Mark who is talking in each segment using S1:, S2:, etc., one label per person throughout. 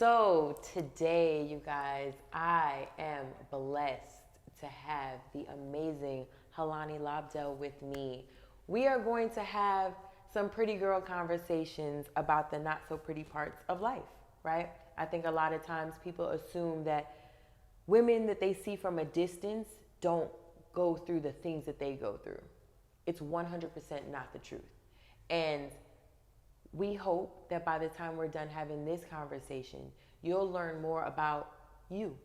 S1: So today, you guys, I am blessed to have the amazing Halani Lobdell with me. We are going to have some pretty girl conversations about the not so pretty parts of life, right? I think a lot of times people assume that women that they see from a distance don't go through the things that they go through. It's 100% not the truth. And we hope that by the time we're done having this conversation, you'll learn more about you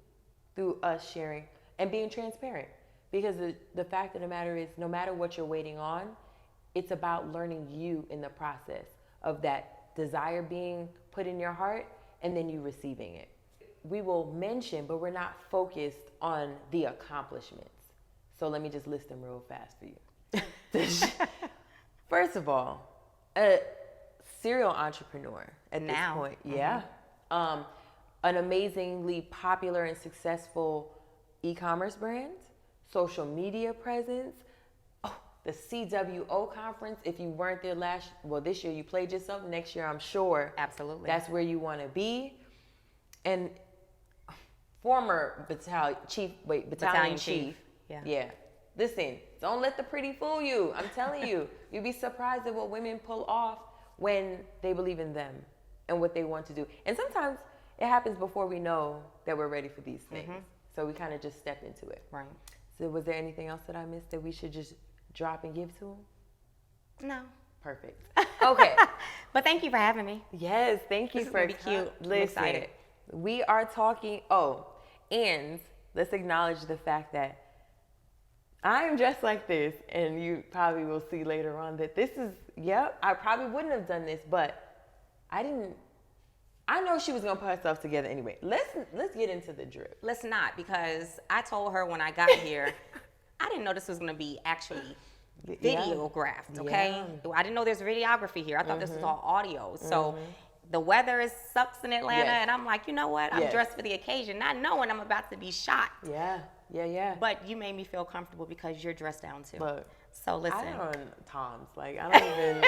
S1: through us sharing and being transparent. Because the fact of the matter is, no matter what you're waiting on, it's about learning you in the process of that desire being put in your heart and then you receiving it. We will mention, but we're not focused on the accomplishments. So let me just list them real fast for you. First of all, a serial entrepreneur at this point. Yeah. An amazingly popular and successful e-commerce brand, social media presence, the CWO conference. If you weren't there this year you played yourself. Next year, I'm sure.
S2: Absolutely.
S1: That's where you want to be. And former battalion chief. Yeah. Listen, don't let the pretty fool you. I'm telling you, you'd be surprised at what women pull off when they believe in them and what they want to do. And sometimes it happens before we know that we're ready for these things. So we kind of just step into it.
S2: Right.
S1: So was there anything else that I missed that we should just drop and give to them?
S2: No.
S1: Perfect. Okay.
S2: But thank you for having me.
S1: Yes, thank you for
S2: being cute.
S1: Listen,
S2: I'm excited.
S1: We are talking. And let's acknowledge the fact that I am dressed like this, and you probably will see later on that this is. Yep, I probably wouldn't have done this, but I didn't. I know she was gonna put herself together anyway. Let's get into the drip.
S2: Let's not, because I told her when I got here, I didn't know this was gonna be actually videographed. Okay, I didn't know there's videography here. I thought this was all audio. So the weather sucks in Atlanta, and I'm like, you know what? I'm dressed for the occasion, not knowing I'm about to be shot.
S1: Yeah.
S2: But you made me feel comfortable because you're dressed down too.
S1: Look,
S2: so listen.
S1: I don't Toms. Like, I don't even,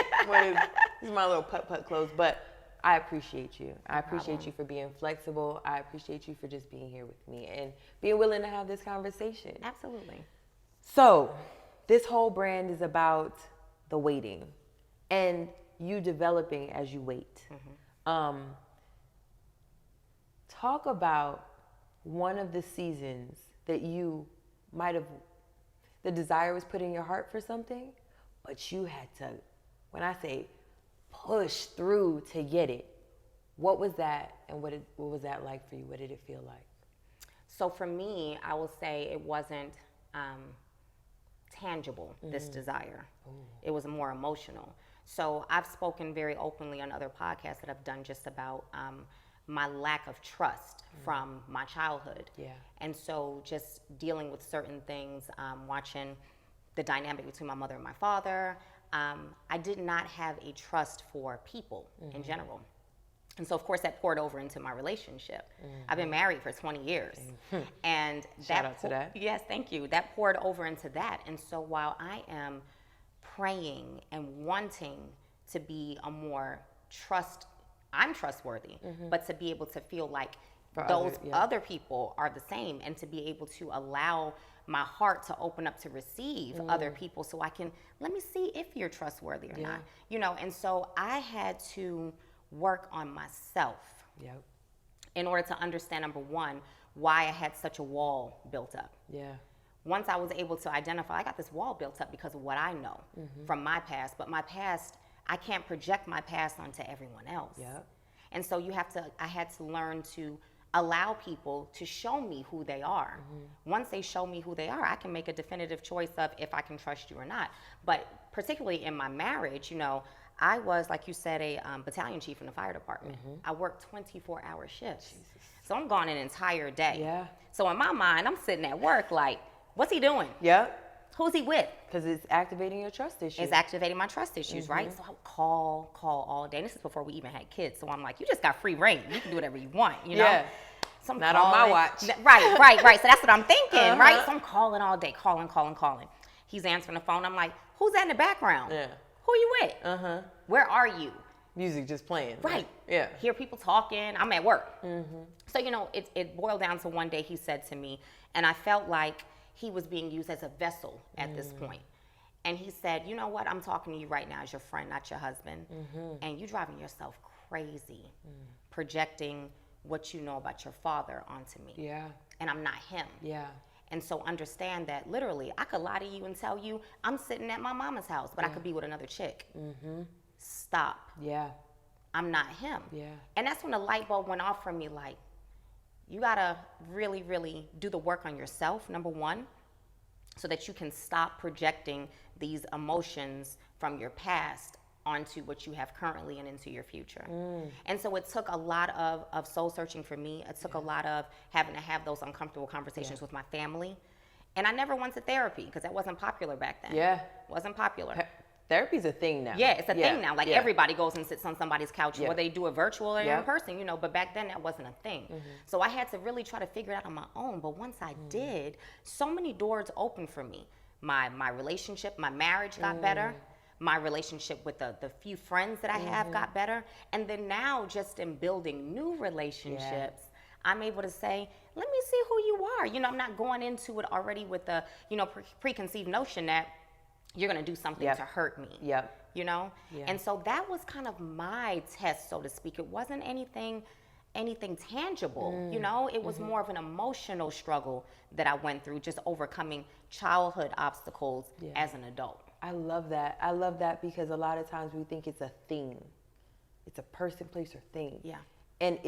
S1: these are my little putt clothes, but I appreciate you. I appreciate you for being flexible. I appreciate you for just being here with me and being willing to have this conversation.
S2: Absolutely.
S1: So this whole brand is about the waiting and you developing as you wait. Talk about one of the seasons that you might have, the desire was put in your heart for something, but you had to, when I say push through to get it. What was that, and what was that like for you? What did it feel like?
S2: So for me, I will say it wasn't tangible, this desire. It was more emotional. So I've spoken very openly on other podcasts that I've done just about my lack of trust from my childhood.
S1: Yeah.
S2: And so just dealing with certain things, watching the dynamic between my mother and my father, I did not have a trust for people in general. And so, of course, that poured over into my relationship. I've been married for 20 years. And
S1: shout out to that.
S2: Yes, thank you. That poured over into that. And so while I am praying and wanting to be I'm trustworthy, but to be able to feel like other people are the same, and to be able to allow my heart to open up to receive other people, so I can, let me see if you're trustworthy or not, and so I had to work on myself in order to understand, number one, why I had such a wall built up. Once I was able to identify, I got this wall built up because of what I know from my past, but my past, I can't project my past onto everyone else. And so I had to learn to allow people to show me who they are. Once they show me who they are, I can make a definitive choice of if I can trust you or not. But particularly in my marriage, I was, like you said, a battalion chief in the fire department. I worked 24-hour shifts. So I'm gone an entire day. So in my mind, I'm sitting at work like, what's he doing? Who's he with?
S1: Because it's activating your trust issues.
S2: It's activating my trust issues, right? So I would call all day. And this is before we even had kids. So I'm like, you just got free reign. You can do whatever you want, So I'm
S1: not
S2: calling,
S1: on my watch.
S2: Right. So that's what I'm thinking, right? So I'm calling all day, calling. He's answering the phone. I'm like, who's that in the background? Who you with? Where are you?
S1: Music just playing.
S2: Right. hear people talking. I'm at work. So, you know, it boiled down to one day he said to me, and I felt like he was being used as a vessel at this point. And he said, you know what, I'm talking to you right now as your friend, not your husband. And you driving yourself crazy, projecting what you know about your father onto me.
S1: Yeah.
S2: And I'm not him.
S1: Yeah.
S2: And so understand that literally I could lie to you and tell you I'm sitting at my mama's house, but I could be with another chick. Stop.
S1: Yeah.
S2: I'm not him.
S1: Yeah.
S2: And that's when the light bulb went off for me, like, you gotta really, really do the work on yourself, number one, so that you can stop projecting these emotions from your past onto what you have currently and into your future. And so it took a lot of soul searching for me. It took a lot of having to have those uncomfortable conversations with my family. And I never went to therapy because that wasn't popular back then.
S1: Yeah.
S2: Wasn't popular.
S1: Therapy's a thing now.
S2: Yeah, it's a thing now. Like everybody goes and sits on somebody's couch, whether they do it virtual or in person, you know, but back then that wasn't a thing. So I had to really try to figure it out on my own. But once I did, so many doors opened for me. My relationship, my marriage got better. My relationship with the few friends that I have got better. And then now just in building new relationships, I'm able to say, let me see who you are. You know, I'm not going into it already with a, you know, preconceived notion that you're going to do something to hurt me. You know? And so that was kind of my test, so to speak. It wasn't anything tangible, you know? It was more of an emotional struggle that I went through, just overcoming childhood obstacles as an adult.
S1: I love that. I love that because a lot of times we think it's a thing. It's a person, place, or thing.
S2: Yeah.
S1: And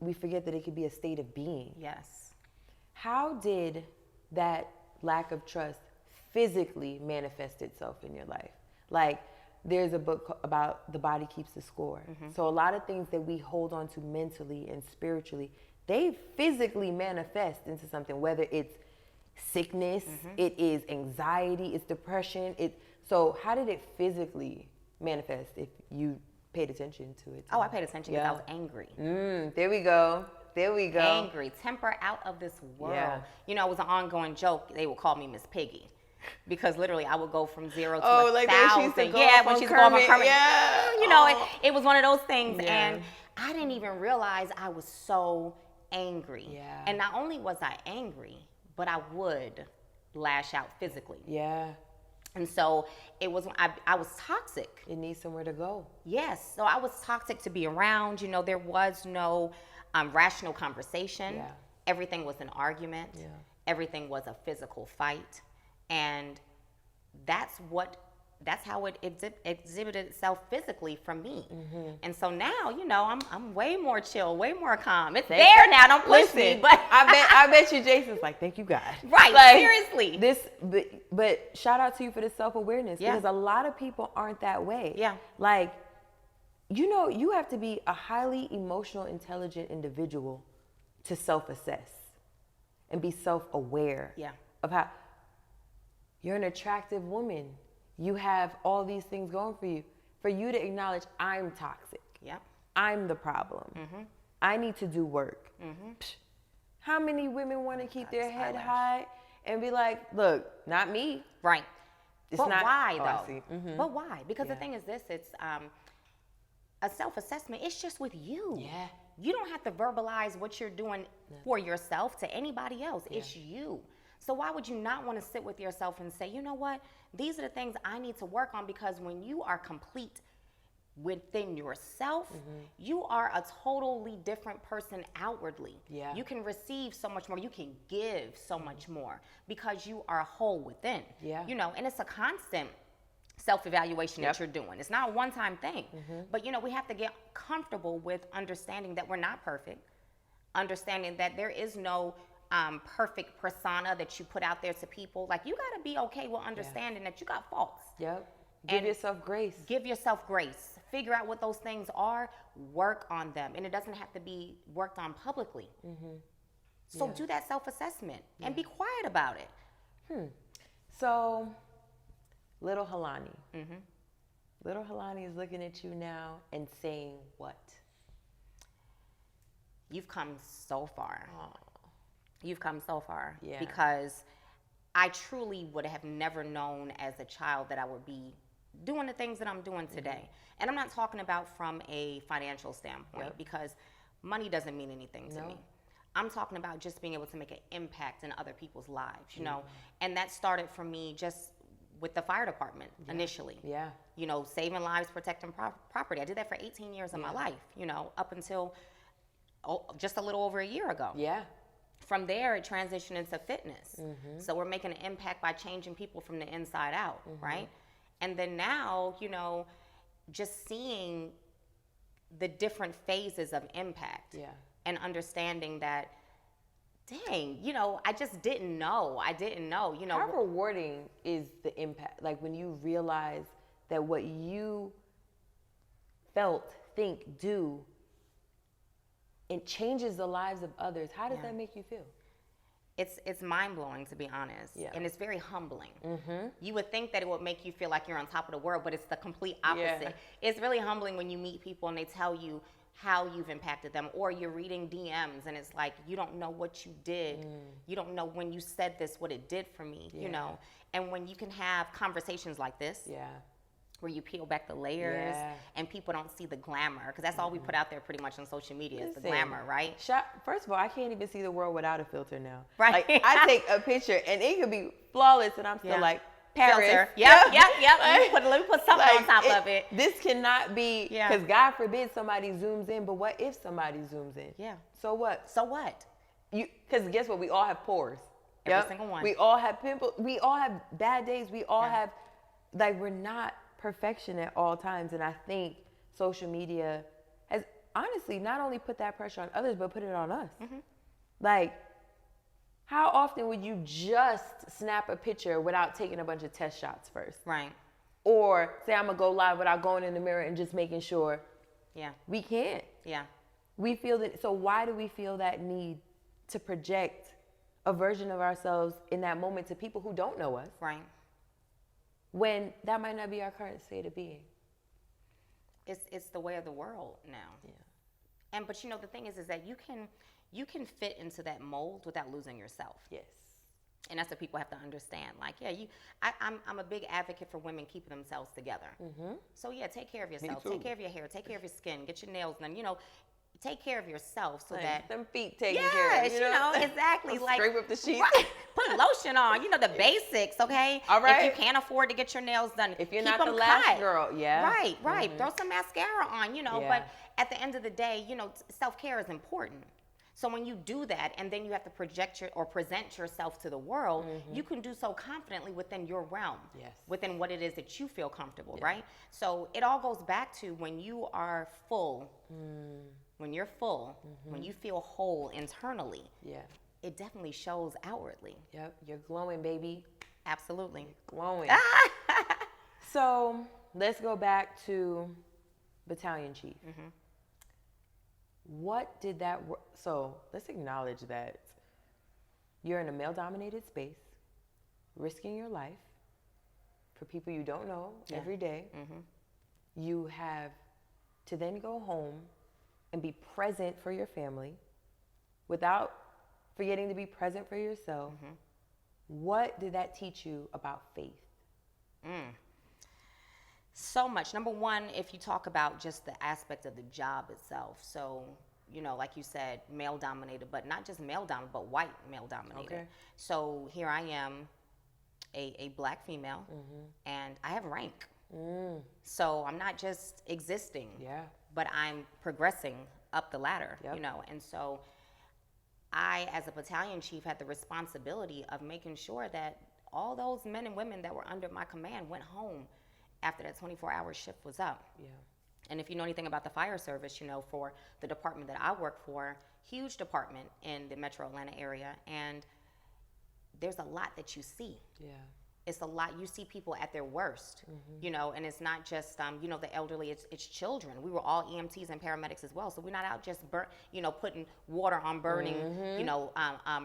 S1: we forget that it could be a state of being.
S2: Yes.
S1: How did that lack of trust physically manifest itself in your life? Like, there's a book about the body keeps the score. So a lot of things that we hold on to mentally and spiritually, they physically manifest into something, whether it's sickness, it is anxiety, it's depression. So how did it physically manifest if you paid attention to it?
S2: Oh, I paid attention because I was angry.
S1: There we go.
S2: Angry, temper out of this world.
S1: Yeah.
S2: You know, it was an ongoing joke. They would call me Miss Piggy. Because literally I would go from 0 to 1,000.
S1: Like that, she used to go
S2: when she's going from Kermit.
S1: Yeah.
S2: You know, it was one of those things. And I didn't even realize I was so angry.
S1: Yeah.
S2: And not only was I angry, but I would lash out physically.
S1: Yeah.
S2: And so it was, I was toxic.
S1: It needs somewhere to go.
S2: Yes. So I was toxic to be around. You know, there was no rational conversation.
S1: Yeah.
S2: Everything was an argument.
S1: Yeah.
S2: Everything was a physical fight. And that's how it exhibited itself physically from me. And so now, you know, I'm way more chill, way more calm. It's there now. Don't push me. But
S1: I bet you Jason's like, thank you, God.
S2: Right.
S1: Like,
S2: seriously.
S1: But shout out to you for the self-awareness because a lot of people aren't that way.
S2: Yeah.
S1: Like, you know, you have to be a highly emotional, intelligent individual to self-assess and be self-aware of how you're an attractive woman. You have all these things going for you. For you to acknowledge, I'm toxic.
S2: Yeah.
S1: I'm the problem. I need to do work. How many women want to keep their head high and be like, look, not me.
S2: Right.
S1: But
S2: why, though? But why? Because the thing is this, it's a self-assessment. It's just with you.
S1: Yeah.
S2: You don't have to verbalize what you're doing for yourself to anybody else. It's you. So why would you not want to sit with yourself and say, you know what? These are the things I need to work on, because when you are complete within yourself, you are a totally different person outwardly.
S1: Yeah.
S2: You can receive so much more. You can give so much more because you are whole within.
S1: Yeah.
S2: You know, and it's a constant self-evaluation that you're doing. It's not a one-time thing. But, you know, we have to get comfortable with understanding that we're not perfect, understanding that there is no perfect persona that you put out there to people. Like, you got to be okay with understanding that you got faults. Give
S1: yourself grace.
S2: Give yourself grace. Figure out what those things are. Work on them. And it doesn't have to be worked on publicly. So do that self-assessment and be quiet about it.
S1: So, little Halani. Little Halani is looking at you now and saying what?
S2: You've come so far. You've come so far. Because I truly would have never known as a child that I would be doing the things that I'm doing today. And I'm not talking about from a financial standpoint, because money doesn't mean anything to me. I'm talking about just being able to make an impact in other people's lives, you know. And that started for me just with the fire department initially. You know, saving lives, protecting property. I did that for 18 years of my life, you know, up until just a little over a year ago. From there, it transitioned into fitness. So we're making an impact by changing people from the inside out, right? And then now, you know, just seeing the different phases of impact and understanding that, dang, you know, I just didn't know. I didn't know, you know.
S1: How rewarding is the impact? Like when you realize that what you felt, think, do, it changes the lives of others. How does that make you feel?
S2: It's mind-blowing, to be honest. And it's very humbling. You would think that it would make you feel like you're on top of the world, but it's the complete opposite. It's really humbling when you meet people and they tell you how you've impacted them, or you're reading DMs and it's like, you don't know what you did. You don't know when you said this, what it did for me, you know? And when you can have conversations like this, where you peel back the layers and people don't see the glamour, because that's all we put out there pretty much on social media is the glamour, right?
S1: First of all, I can't even see the world without a filter now.
S2: Right.
S1: Like, I take a picture and it could be flawless and I'm still like, Paris.
S2: Filter. Yep. Let me put something on top of it.
S1: This cannot be, because God forbid somebody zooms in, but what if somebody zooms in? So what?
S2: So what?
S1: Because guess what? We all have pores.
S2: Every single one.
S1: We all have pimples. We all have bad days. We all have, like, we're not perfection at all times. And I think social media has honestly not only put that pressure on others, but put it on us. Like, how often would you just snap a picture without taking a bunch of test shots first?
S2: Right.
S1: Or say I'm gonna go live without going in the mirror and just making sure. We can't. We feel that. So why do we feel that need to project a version of ourselves in that moment to people who don't know us?
S2: Right.
S1: When that might not be our current state of being.
S2: It's the way of the world now. But you know, the thing is that you can fit into that mold without losing yourself. And that's what people have to understand. Like, I'm a big advocate for women keeping themselves together. So take care of yourself. Take care of your hair. Take care of your skin. Get your nails done. You know, take care of yourself so that
S1: them feet taken care of.
S2: You know, exactly. Like,
S1: scrape up the sheets.
S2: Right. Put lotion on. You know, the basics. Okay.
S1: All right.
S2: If you can't afford to get your nails done,
S1: if you're
S2: keep
S1: not the
S2: them
S1: last
S2: cut.
S1: girl,
S2: Right. Throw some mascara on. You know, but at the end of the day, you know, self-care is important. So when you do that and then you have to present yourself to the world, you can do so confidently within your realm, within what it is that you feel comfortable, right? So it all goes back to when you are full, when you're full, when you feel whole internally, it definitely shows outwardly.
S1: You're glowing, baby.
S2: Absolutely.
S1: You're glowing. So let's go back to Battalion Chief. What did that so let's acknowledge that you're in a male-dominated space, risking your life for people you don't know every day. You have to then go home and be present for your family without forgetting to be present for yourself. What did that teach you about faith?
S2: So much. Number one, if you talk about just the aspect of the job itself. So, you know, like you said, male dominated, but not just male dominated, but white male dominated. So here I am, a black female, and I have rank. So I'm not just existing, but I'm progressing up the ladder, you know. And so I, as a battalion chief, had the responsibility of making sure that all those men and women that were under my command went home after that 24-hour shift was up. And if you know anything about the fire service, you know, for the department that I work for, huge department in the metro Atlanta area, and there's a lot that you see. It's a lot. You see people at their worst, you know, and it's not just, you know, the elderly, it's children. We were all EMTs and paramedics as well. So we're not out just, putting water on burning, you know,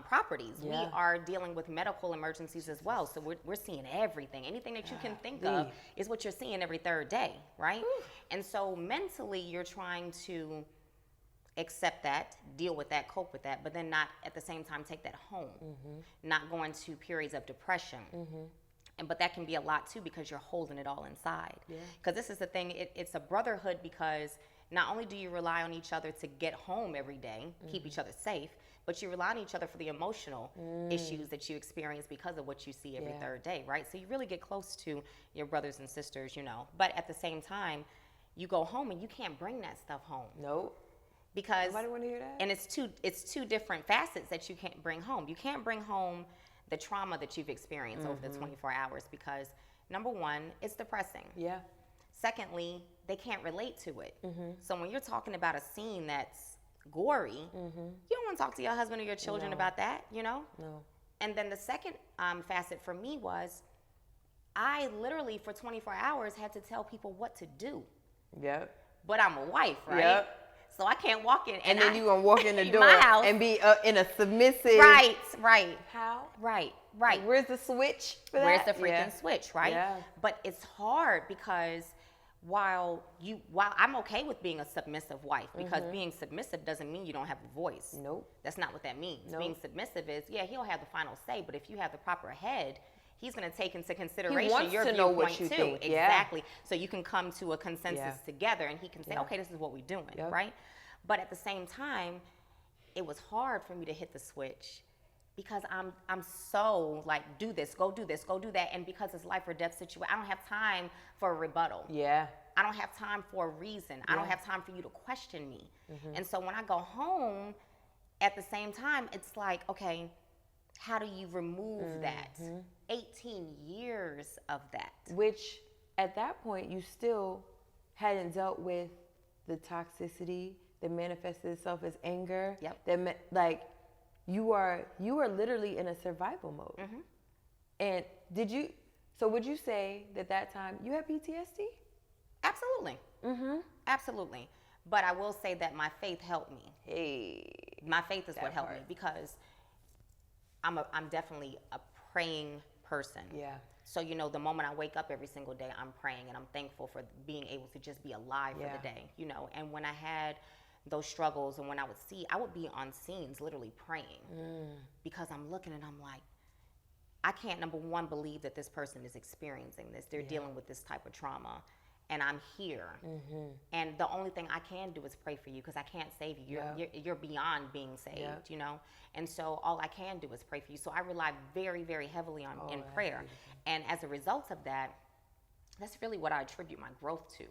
S2: properties. We are dealing with medical emergencies as well. So we're seeing everything. Anything that you can think of is what you're seeing every third day, right? And so mentally, you're trying to accept that, deal with that, cope with that, but then not at the same time take that home, not go into periods of depression. But that can be a lot too, because you're holding it all inside.
S1: Yeah.
S2: Because this is the thing, it's a brotherhood, because not only do you rely on each other to get home every day, keep each other safe, but you rely on each other for the emotional issues that you experience because of what you see every third day, right? So you really get close to your brothers and sisters, you know. But at the same time, you go home and you can't bring that stuff home.
S1: Nope.
S2: Because
S1: nobody want to hear that.
S2: And it's two different facets that you can't bring home. You can't bring home the trauma that you've experienced over the 24 hours, because number one, it's depressing.
S1: Yeah.
S2: Secondly, they can't relate to it. So when you're talking about a scene that's gory, you don't want to talk to your husband or your children about that, you know?
S1: No.
S2: And then the second facet for me was, I literally for 24 hours had to tell people what to do.
S1: Yep.
S2: But I'm a wife, right?
S1: Yep.
S2: So I can't walk in.
S1: And then you're going to walk in the door
S2: my house,
S1: and be in a submissive.
S2: Right.
S1: How?
S2: Right.
S1: Where's the switch for that?
S2: Where's the freaking switch, right?
S1: Yeah.
S2: But it's hard, because while I'm okay with being a submissive wife, because being submissive doesn't mean you don't have a voice.
S1: Nope.
S2: That's not what that means.
S1: Nope.
S2: Being submissive is, he'll have the final say, but if you have the proper head, he's going to take into consideration
S1: he wants
S2: your
S1: to know what you
S2: too.
S1: think.
S2: Exactly. So you can come to a consensus together, and he can say, okay, this is what we're doing, right? But at the same time, it was hard for me to hit the switch, because I'm so like, do this, go do that. And because it's life or death situation, I don't have time for a rebuttal.
S1: Yeah.
S2: I don't have time for a reason. I don't have time for you to question me. And so when I go home, at the same time, it's like, okay, how do you remove that? 18 years of that.
S1: Which, at that point, you still hadn't dealt with the toxicity that manifested itself as anger.
S2: Yep.
S1: That you are literally in a survival mode. And would you say that time you had PTSD?
S2: Absolutely. Absolutely. But I will say that my faith helped me.
S1: Hey.
S2: My faith is what helped me, because I'm definitely a praying person.
S1: Yeah.
S2: So, you know, the moment I wake up every single day, I'm praying, and I'm thankful for being able to just be alive for the day, you know. And when I had those struggles, and when I would be on scenes literally praying, because I'm looking and I'm like, I can't, number one, believe that this person is experiencing this. They're dealing with this type of trauma, and I'm here. And the only thing I can do is pray for you, because I can't save you. You're beyond being saved, you know? And so all I can do is pray for you. So I rely very, very heavily on in prayer. And as a result of that, that's really what I attribute my growth to,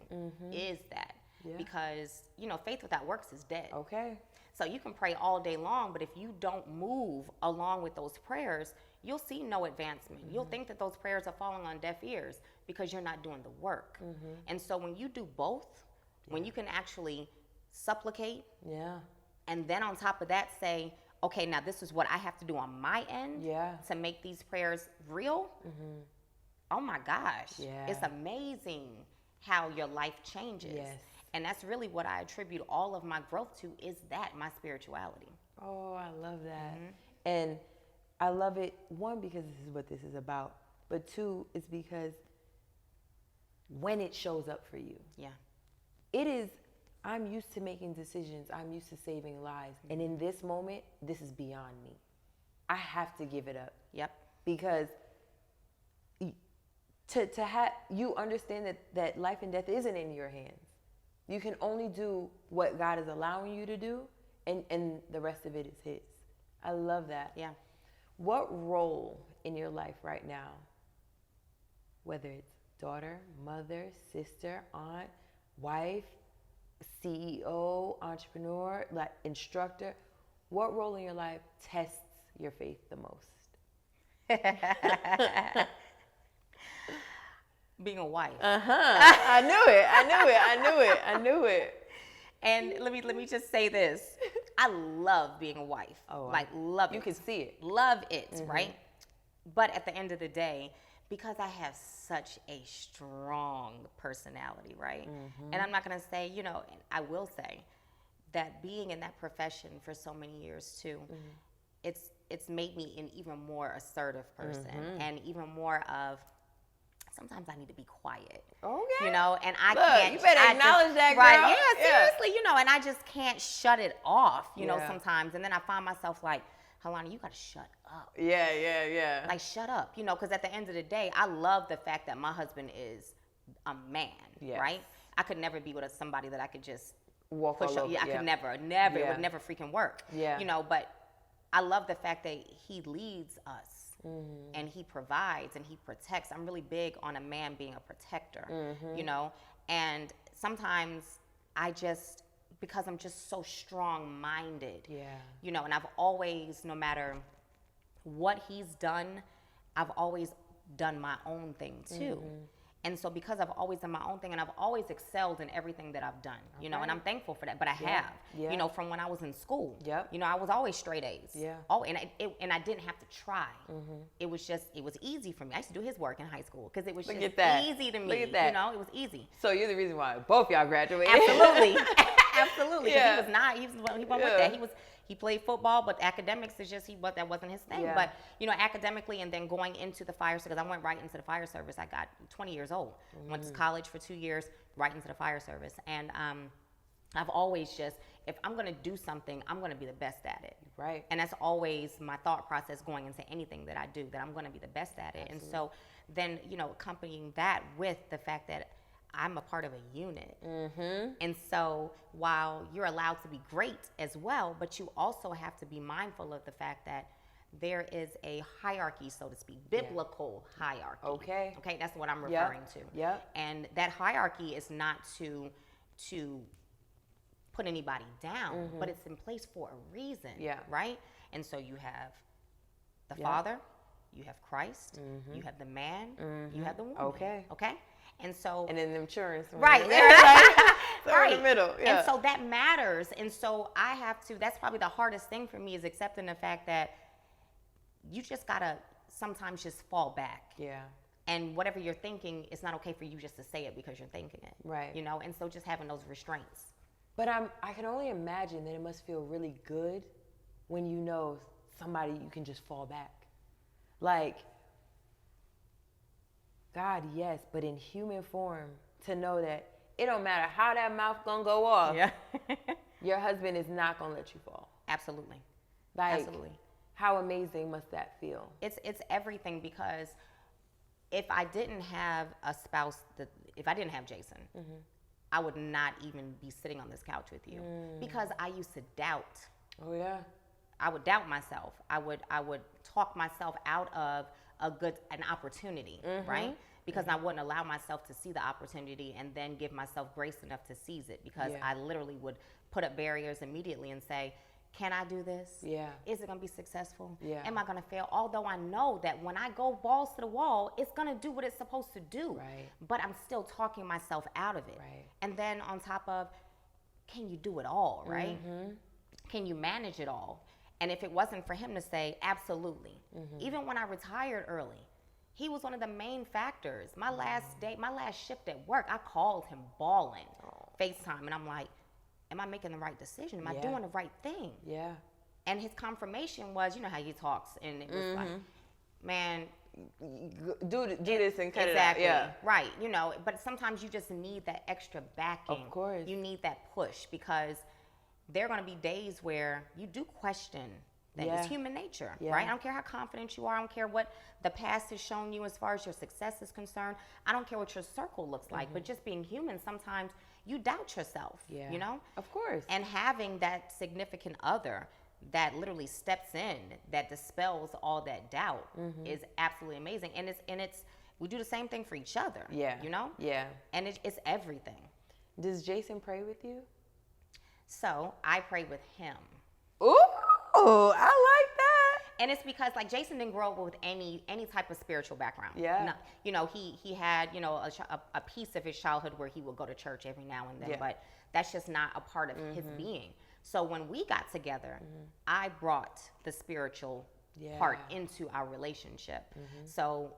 S2: is that. Because, you know, faith without works is dead.
S1: Okay.
S2: So you can pray all day long, but if you don't move along with those prayers, you'll see no advancement. You'll think that those prayers are falling on deaf ears, because you're not doing the work. And so when you do both, when you can actually supplicate, and then on top of that say, okay, now this is what I have to do on my end to make these prayers real. Oh my gosh. It's amazing how your life changes. And that's really what I attribute all of my growth to, is that, my spirituality.
S1: Oh, I love that. And I love it, one, because this is what this is about, but two, it's because when it shows up for you, it is, I'm used to making decisions, I'm used to saving lives, and in this moment, this is beyond me. I have to give it up. Because to have you understand that life and death isn't in your hands. You can only do what God is allowing you to do, and the rest of it is His. I love that. What role in your life right now, whether it's daughter, mother, sister, aunt, wife, CEO, entrepreneur, like instructor, what role in your life tests your faith the most?
S2: Being a wife.
S1: I knew it.
S2: And let me just say this. I love being a wife. Love it.
S1: You can see it.
S2: Love it, right? But at the end of the day, because I have such a strong personality, right? And I'm not going to say, you know, I will say that being in that profession for so many years too, it's made me an even more assertive person, and even more of, sometimes I need to be quiet. Okay. You know, and I can't.
S1: You better acknowledge that, girl.
S2: Right, yeah, seriously, you know, and I just can't shut it off, you know, sometimes. And then I find myself like, Halani, you got to shut up.
S1: Yeah.
S2: Like, shut up, you know, because at the end of the day, I love the fact that my husband is a man, right? I could never be with somebody that I could just
S1: walk
S2: push
S1: all
S2: up.
S1: over.
S2: I could never. It would never freaking work. You know, but I love the fact that he leads us and he provides and he protects. I'm really big on a man being a protector, you know, and sometimes because I'm just so strong-minded, you know, and I've always, no matter what he's done, I've always done my own thing too. And so because I've always done my own thing and I've always excelled in everything that I've done, you know, and I'm thankful for that, but I have, you know, from when I was in school, you know, I was always straight A's. Oh, and I didn't have to try. It was easy for me. I used to do his work in high school because it was just easy to me. Look at that. You know, it was easy.
S1: So you're the reason why both y'all graduated.
S2: Absolutely. Absolutely. Because he was not, he went with that. He played football, but academics is just, that wasn't his thing. But, you know, academically and then going into the fire service, because I went right into the fire service. I got 20 years old. Went to college for 2 years, right into the fire service. And I've always just, if I'm going to do something, I'm going to be the best at it.
S1: Right.
S2: And that's always my thought process going into anything that I do, that I'm going to be the best at it. Absolutely. And so then, you know, accompanying that with the fact that I'm a part of a unit. And so while you're allowed to be great as well, but you also have to be mindful of the fact that there is a hierarchy, so to speak, biblical hierarchy. Okay, that's what I'm referring to. And that hierarchy is not to put anybody down, but it's in place for a reason, right? And so you have the Father, you have Christ, you have the man, you have the woman. Okay. And so,
S1: and then them churns,
S2: right?
S1: Right in the middle.
S2: And so that matters. And so I have to. That's probably the hardest thing for me, is accepting the fact that you just gotta sometimes just fall back. And whatever you're thinking, it's not okay for you just to say it because you're thinking it.
S1: Right.
S2: You know. And so just having those restraints.
S1: But I can only imagine that it must feel really good when you know somebody you can just fall back, like. God, yes, but in human form, to know that it don't matter how that mouth gonna go off. Your husband is not gonna let you fall.
S2: Absolutely.
S1: Like, absolutely. How amazing must that feel?
S2: It's everything, because if I didn't have a spouse, if I didn't have Jason, I would not even be sitting on this couch with you, because I used to doubt.
S1: Oh yeah.
S2: I would doubt myself. I would talk myself out of an opportunity, right? Because I wouldn't allow myself to see the opportunity and then give myself grace enough to seize it, because I literally would put up barriers immediately and say, can I do this? Is it going to be successful? Am I going to fail? Although I know that when I go balls to the wall, it's going to do what it's supposed to do. But I'm still talking myself out of it. And then on top of, can you do it all, right? Can you manage it all? And if it wasn't for him to say, absolutely. Even when I retired early, he was one of the main factors. My last shift at work, I called him bawling, FaceTime, and I'm like, am I making the right decision? Am I doing the right thing? And his confirmation was, you know how he talks, and it was like, man,
S1: do this and cut it out.
S2: Right, you know, but sometimes you just need that extra backing.
S1: Of course.
S2: You need that push, because there are going to be days where you do question things. It's human nature, right? I don't care how confident you are. I don't care what the past has shown you as far as your success is concerned. I don't care what your circle looks like, but just being human, sometimes you doubt yourself, you know?
S1: Of course.
S2: And having that significant other that literally steps in, that dispels all that doubt, is absolutely amazing. And we do the same thing for each other, you know? And it's everything.
S1: Does Jason pray with you?
S2: So I pray with him.
S1: Ooh, I like that.
S2: And it's because, like, Jason didn't grow up with any type of spiritual background. No, you know, he had, you know, a piece of his childhood where he would go to church every now and then, but that's just not a part of his being. So when we got together, I brought the spiritual part into our relationship. So,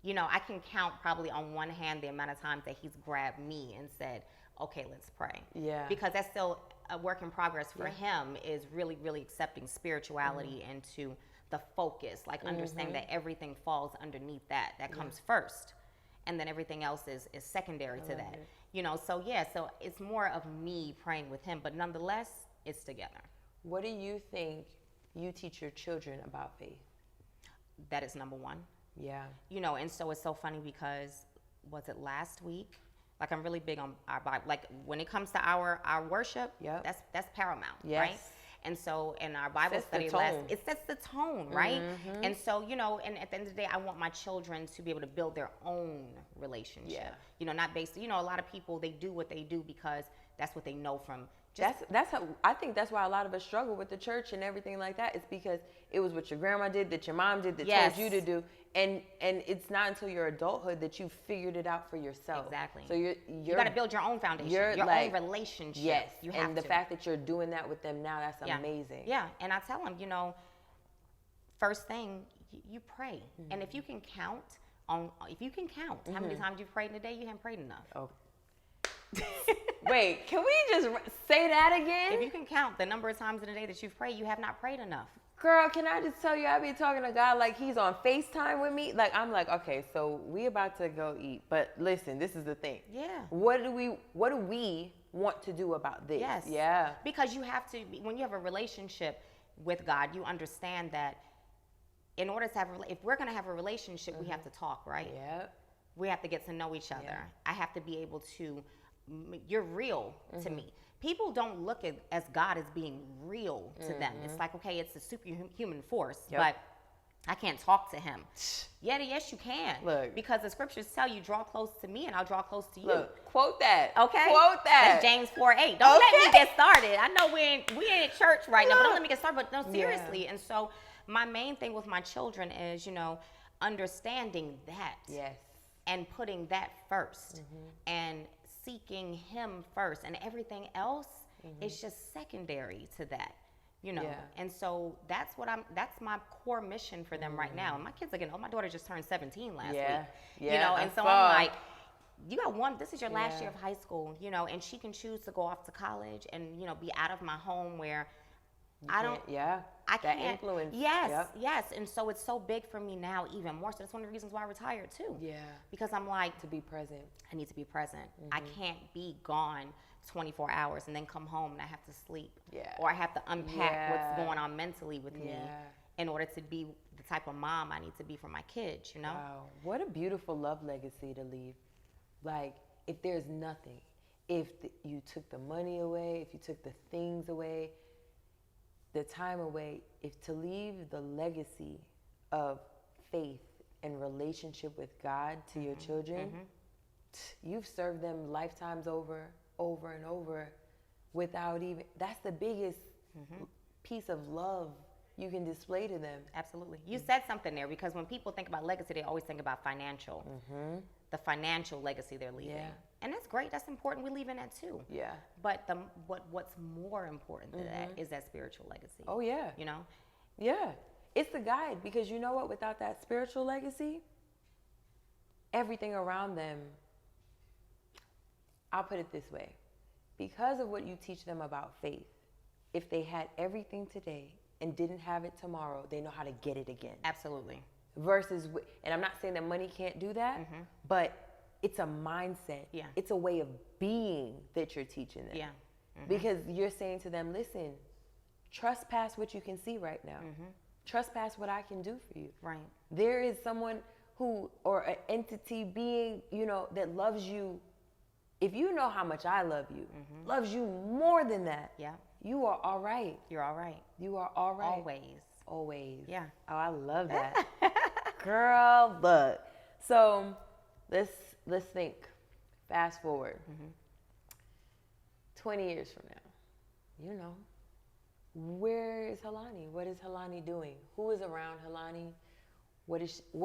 S2: you know, I can count probably on one hand the amount of times that he's grabbed me and said, okay, let's pray. Because that's still a work in progress for him, is really, really accepting spirituality into the focus, like understanding that everything falls underneath that comes first. And then everything else is secondary to that. You know, so so it's more of me praying with him, but nonetheless, it's together.
S1: What do you think you teach your children about faith?
S2: That is number one.
S1: Yeah.
S2: You know, and so it's so funny because, was it last week? Like, I'm really big on our Bible. Like, when it comes to our worship, that's paramount, right? And so in our Bible study it sets the tone, right? And so, you know, and at the end of the day, I want my children to be able to build their own relationship.
S1: Yeah.
S2: You know, not based, you know, a lot of people, they do what they do because that's what they know from.
S1: That's how I think that's why a lot of us struggle with the church and everything like that. It's because it was what your grandma did, that your mom did, that told you to do, and it's not until your adulthood that you figured it out for yourself.
S2: Exactly.
S1: So you
S2: got to build your own foundation, your own relationship.
S1: Yes.
S2: You have
S1: and the fact that you're doing that with them now, that's amazing.
S2: Yeah. And I tell them, you know, first thing, you pray, and if you can count how many times you've prayed in a day, you haven't prayed enough.
S1: Oh. Wait, can we just say that again?
S2: If you can count the number of times in a day that you've prayed, you have not prayed enough.
S1: Girl, can I just tell you, I be talking to God like he's on FaceTime with me. Like, I'm like, okay, so we about to go eat. But listen, this is the thing.
S2: Yeah.
S1: What do we want to do about this?
S2: Yes.
S1: Yeah.
S2: Because you have to, when you have a relationship with God, you understand that in order to if we're going to have a relationship, we have to talk, right?
S1: Yeah.
S2: We have to get to know each other. Yeah. I have to be able to, you're real to me. People don't look at as God as being real to them. It's like, okay, it's a superhuman force, but I can't talk to him. Yes, you can.
S1: Look.
S2: Because the scriptures tell you, draw close to me and I'll draw close to you.
S1: Look, quote that.
S2: Okay?
S1: Quote that.
S2: That's James 4:8. Don't let me get started. I know we ain't church right now, but don't let me get started. But no, seriously. Yeah. And so my main thing with my children is, you know, understanding that.
S1: Yes.
S2: And putting that first. And seeking him first, and everything else is just secondary to that, you know. And so that's my core mission for them right now. And my kids are getting, my daughter just turned 17 last week. You know, and so I'm like, you got this is your last year of high school, you know, and she can choose to go off to college and, you know, be out of my home where I can't
S1: influence.
S2: Yes. And so it's so big for me now, even more. So that's one of the reasons why I retired too. Yeah. Because I'm like,
S1: to be present.
S2: I need to be present. I can't be gone 24 hours and then come home and I have to sleep. Yeah. Or I have to unpack what's going on mentally with me in order to be the type of mom I need to be for my kids, you know?
S1: Wow. What a beautiful love legacy to leave. Like, if there's nothing, if you took the money away, if you took the things away, the time away, if to leave the legacy of faith and relationship with God to your children, you've served them lifetimes over and over without even, that's the biggest piece of love you can display to them.
S2: Absolutely. You said something there, because when people think about legacy, they always think about financial, the financial legacy they're leaving. Yeah. And that's great. That's important. We leave in that too. Yeah. But what's more important than that is that spiritual legacy.
S1: Oh, yeah.
S2: You know?
S1: Yeah. It's the guide, because you know what? Without that spiritual legacy, everything around them, I'll put it this way. Because of what you teach them about faith, if they had everything today and didn't have it tomorrow, they know how to get it again.
S2: Absolutely.
S1: Versus, and I'm not saying that money can't do that, but it's a mindset. Yeah. It's a way of being that you're teaching them. Yeah. Because you're saying to them, listen, trust past what you can see right now. Trust past what I can do for you. Right. There is someone who, or an entity, being, you know, that loves you. If you know how much I love you, loves you more than that. Yeah. You are all right.
S2: You're all right.
S1: You are all right.
S2: Always.
S1: Always.
S2: Yeah.
S1: Oh, I love that. Girl, look. So let's think. Fast forward. 20 years from now, you know, where is Halani? What is Halani doing? Who is around Halani? What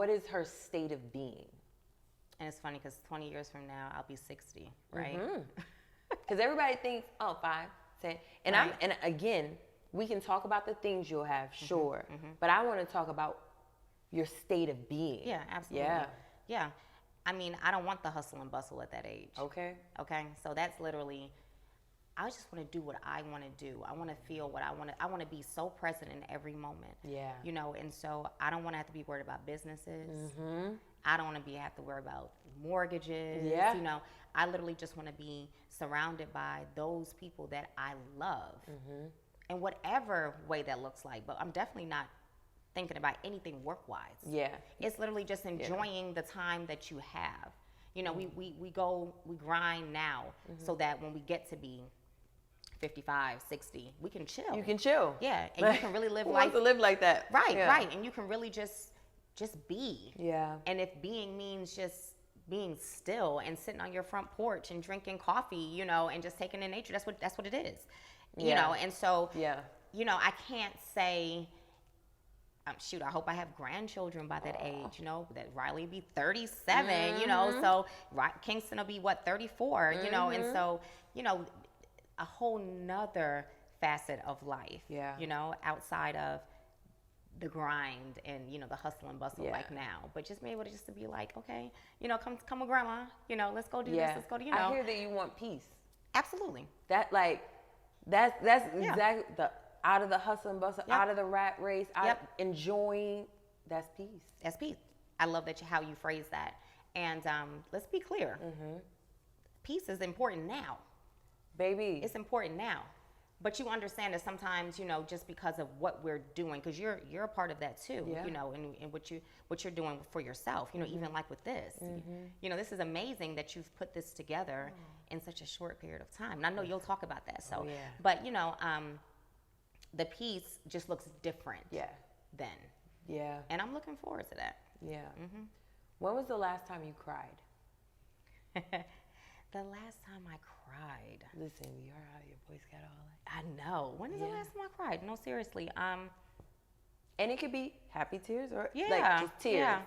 S1: is her state of being?
S2: And it's funny because 20 years from now, I'll be 60, right?
S1: Because everybody thinks, 5, 10. And right. And again, we can talk about the things you'll have, sure. But I want to talk about your state of being.
S2: Yeah, absolutely. Yeah. I mean, I don't want the hustle and bustle at that age. Okay. So that's literally, I just want to do what I want to do. I want to feel what I want to. I want to be so present in every moment. Yeah. You know, and so I don't want to have to be worried about businesses. I don't want to have to worry about mortgages. Yeah. You know, I literally just want to be surrounded by those people that I love. in whatever way that looks like. But I'm definitely not thinking about anything work-wise.
S1: Yeah.
S2: It's literally just enjoying the time that you have. You know, we grind now so that when we get to be 55, 60, we can chill.
S1: You can chill.
S2: Yeah, and you can really live
S1: Who
S2: life.
S1: wants to live like that?
S2: Right,
S1: Yeah.
S2: right. And you can really just be.
S1: Yeah.
S2: And if being means just being still and sitting on your front porch and drinking coffee, you know, and just taking in nature, that's what it is. You know, and so you know, I can't say shoot, I hope I have grandchildren by that age, you know, that Riley be 37, you know, so Kingston will be 34, you know, and so, you know, a whole nother facet of life, you know, outside of the grind and, you know, the hustle and bustle like now, but just be able to be like, okay, you know, come with grandma, you know, let's go do this, let's go do, you know.
S1: I hear that you want peace.
S2: Absolutely.
S1: That like, that's exactly the out of the hustle and bustle, out of the rat race, out of enjoying, that's peace.
S2: That's peace. I love how you phrase that. And let's be clear. Peace is important now.
S1: Baby.
S2: It's important now. But you understand that sometimes, you know, just because of what we're doing, because you're a part of that too, you know, and what you're doing for yourself, you know, even like with this, you know, this is amazing that you've put this together in such a short period of time. And I know you'll talk about that. So, but you know, the piece just looks different then.
S1: Yeah.
S2: And I'm looking forward to that.
S1: Yeah. When was the last time you cried?
S2: The last time I cried.
S1: Listen, you heard how your voice got all like.
S2: I know. When is the last time I cried? No, seriously.
S1: And it could be happy tears or like just tears.
S2: Yeah.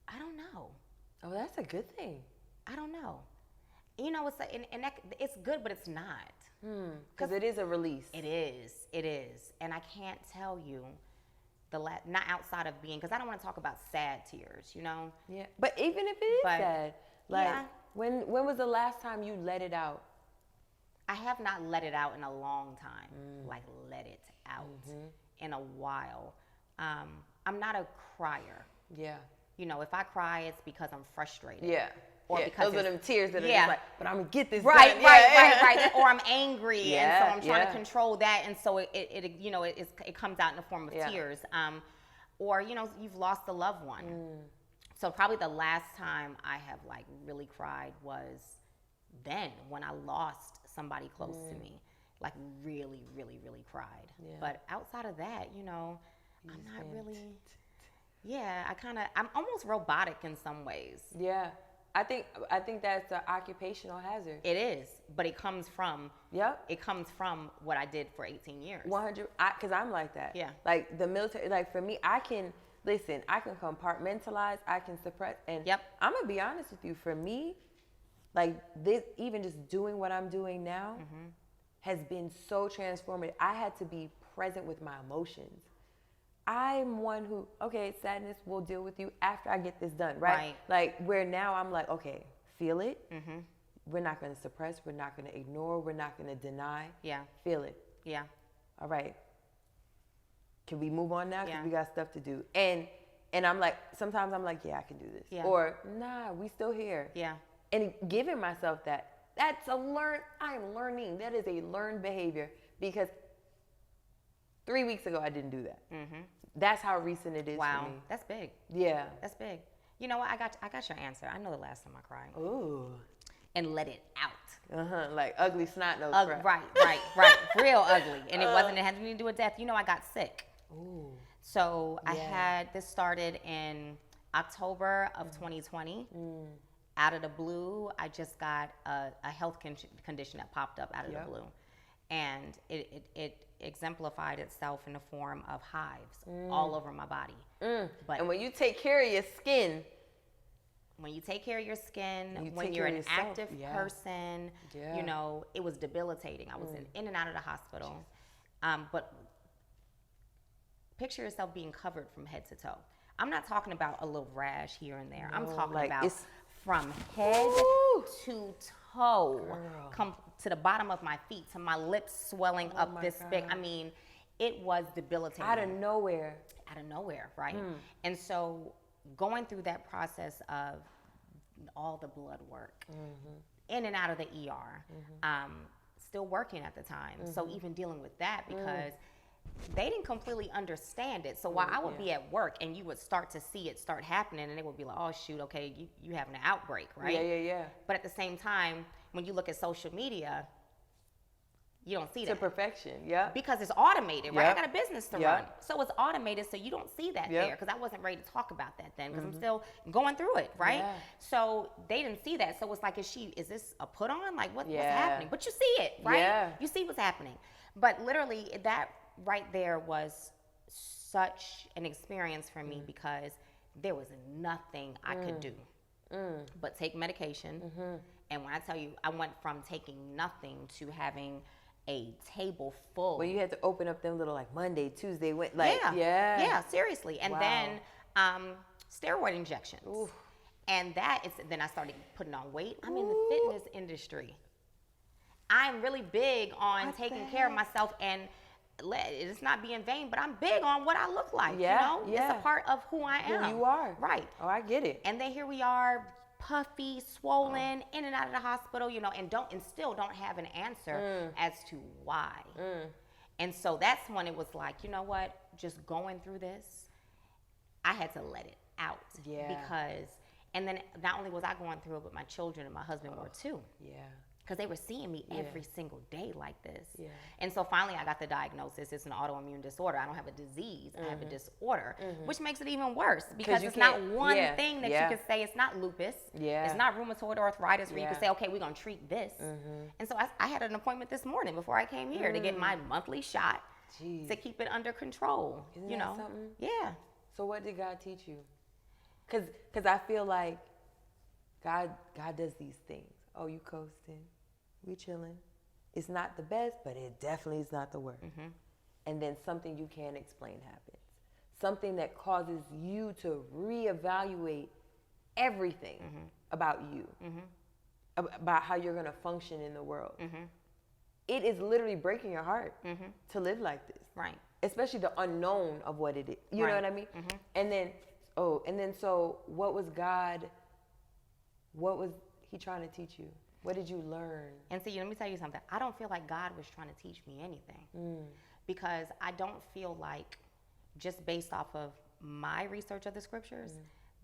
S2: I don't know.
S1: Oh, that's a good thing.
S2: I don't know. You know, it's good, but it's not.
S1: Because it is a release.
S2: It is. And I can't tell you not outside of being, because I don't want to talk about sad tears, you know?
S1: Yeah. But even if it is sad, like when was the last time you let it out?
S2: I have not let it out in a long time. Like let it out in a while. I'm not a crier.
S1: Yeah.
S2: You know, if I cry, it's because I'm frustrated.
S1: Yeah.
S2: Or because
S1: those are them tears that are just like, but I'm gonna get this done.
S2: Right. Or I'm angry, and so I'm trying to control that, and so it you know it comes out in the form of tears. Or you know, you've lost a loved one. So probably the last time I have like really cried was then when I lost somebody close to me, like really, really, really cried. Yeah. But outside of that, you know, I'm not really. Yeah, I'm almost robotic in some ways.
S1: Yeah. I think that's an occupational hazard.
S2: It is, but it comes from
S1: it
S2: comes from what I did for 18 years.
S1: 100, because I'm like that.
S2: Yeah.
S1: Like the military, like for me, I can compartmentalize, I can suppress, and I'm gonna be honest with you. For me, like this, even just doing what I'm doing now, has been so transformative. I had to be present with my emotions. I'm one who, sadness will deal with you after I get this done, right? Like where now I'm like, okay, feel it. We're not going to suppress. We're not going to ignore. We're not going to deny.
S2: Yeah.
S1: Feel it.
S2: Yeah.
S1: All right. Can we move on now? Because we got stuff to do. And I'm like, sometimes I'm like, I can do this.
S2: Yeah.
S1: Or, nah, we still here.
S2: Yeah.
S1: And giving myself I am learning. That is a learned behavior because 3 weeks ago, I didn't do that. That's how recent it is for me.
S2: Wow, that's big.
S1: Yeah.
S2: That's big. You know what? I got your answer. I know the last time I cried.
S1: Ooh.
S2: And let it out.
S1: Like ugly snot nose cry.
S2: Right. Real ugly. And it had nothing to do with death. You know, I got sick.
S1: Ooh.
S2: So this started in October of 2020. Out of the blue, I just got a health condition that popped up out of the blue. And it exemplified itself in the form of hives all over my body. But
S1: and when you take care of your skin,
S2: when you're an active person, you know, it was debilitating. I was in and out of the hospital. But picture yourself being covered from head to toe. I'm not talking about a little rash here and there. I'm talking about from head to toe, come to the bottom of my feet, to my lips swelling up this big. I mean, it was debilitating.
S1: Out of nowhere,
S2: right? And so going through that process of all the blood work, in and out of the ER, still working at the time. So even dealing with that, because they didn't completely understand it. So while I would be at work and you would start to see it start happening, and they would be like, oh shoot, okay, you having an outbreak, right?
S1: Yeah.
S2: But at the same time, when you look at social media, you don't see that.
S1: To perfection, yeah.
S2: Because it's automated, right? I got a business to run. So it's automated, so you don't see that there, because I wasn't ready to talk about that then, because I'm still going through it, right?
S1: Yeah.
S2: So they didn't see that. So it's like, is this a put on? Like, what's happening? But you see it, right?
S1: Yeah.
S2: You see what's happening. But literally, that right there was such an experience for me, because there was nothing I could do but take medication. And when I tell you, I went from taking nothing to having a table full.
S1: Well, you had to open up them little like Monday, Tuesday, like
S2: yeah, seriously. And then steroid injections. Oof. And then I started putting on weight. I'm in the fitness industry. I'm really big on taking care of myself, and it's not being vain, but I'm big on what I look like. It's a part of who I am.
S1: Who you are.
S2: Right.
S1: Oh, I get it.
S2: And then here we are, puffy, swollen, in and out of the hospital, and still don't have an answer as to why. And so that's when it was like, you know what, just going through this, I had to let it out. Because, and then not only was I going through it, but my children and my husband were too. Because they were seeing me every single day like this. And so finally I got the diagnosis. It's an autoimmune disorder. I don't have a disease. I have a disorder, which makes it even worse, because it's not one thing that you can say. It's not lupus. It's not rheumatoid arthritis where you can say, okay, we're going to treat this. And so I had an appointment this morning before I came here to get my monthly shot to keep it under control.
S1: Isn't that something?
S2: Yeah.
S1: So what did God teach you? Because I feel like God does these things. Oh, you coasting. We chilling. It's not the best, but it definitely is not the worst. And then something you can't explain happens. Something that causes you to reevaluate everything about you, about how you're going to function in the world. It is literally breaking your heart to live like this.
S2: Right.
S1: Especially the unknown of what it is. You know what I mean? And then, so what was he trying to teach you? What did you learn?
S2: And see, let me tell you something. I don't feel like God was trying to teach me anything, because I don't feel like, just based off of my research of the scriptures,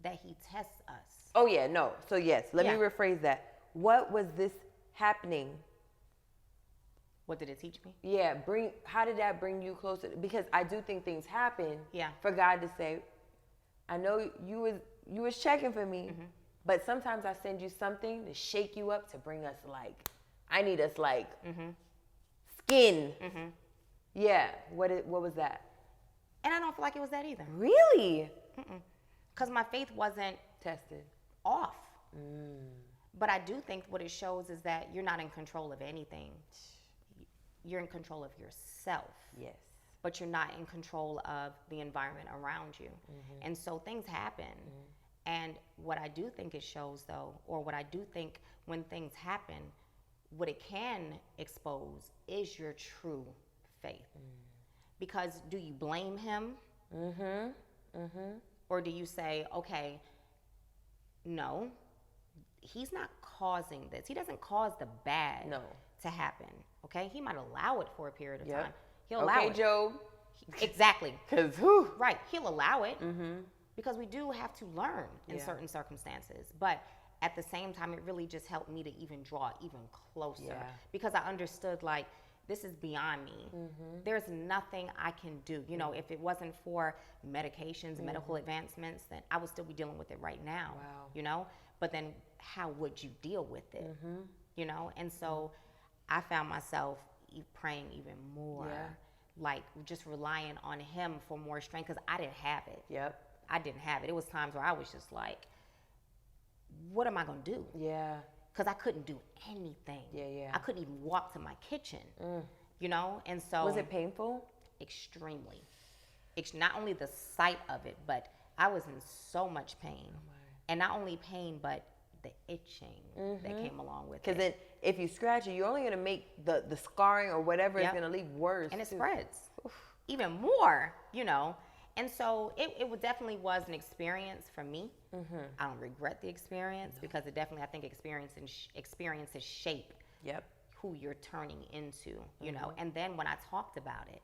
S2: that he tests us.
S1: Oh yeah, no. So yes, let me rephrase that. What was this happening?
S2: What did it teach me?
S1: Yeah, how did that bring you closer? Because I do think things happen for God to say, I know you was checking for me. But sometimes I send you something to shake you up, to bring us I need us skin. Yeah. What was that?
S2: And I don't feel like it was that either.
S1: Really?
S2: Because my faith wasn't
S1: tested.
S2: Off. But I do think what it shows is that you're not in control of anything. You're in control of yourself.
S1: Yes.
S2: But you're not in control of the environment around you. And so things happen. And what I do think it shows, though, or what I do think when things happen, what it can expose is your true faith. Because do you blame him? Or do you say, okay, no, he's not causing this. He doesn't cause the bad to happen, okay? He might allow it for a period of time. He'll allow it.
S1: Okay, Job.
S2: Exactly.
S1: Because
S2: right, he'll allow it. Because we do have to learn in certain circumstances. But at the same time, it really just helped me to even draw even closer. Because I understood, this is beyond me. There's nothing I can do. If it wasn't for medications, medical advancements, then I would still be dealing with it right now.
S1: Wow.
S2: But then how would you deal with it? And so I found myself praying even more. Just relying on him for more strength, because I didn't have it. I didn't have it. It was times where I was just like, what am I going to do? Because I couldn't do anything. I couldn't even walk to my kitchen, And so.
S1: Was it painful?
S2: Extremely. Not only the sight of it, but I was in so much pain. And not only pain, but the itching that came along with it.
S1: Because then if you scratch it, you're only going to make the scarring or whatever is going to leave worse.
S2: And it spreads even more, And so it definitely was an experience for me. I don't regret the experience, because it definitely, I think, experiences shape who you're turning into, you know. And then when I talked about it,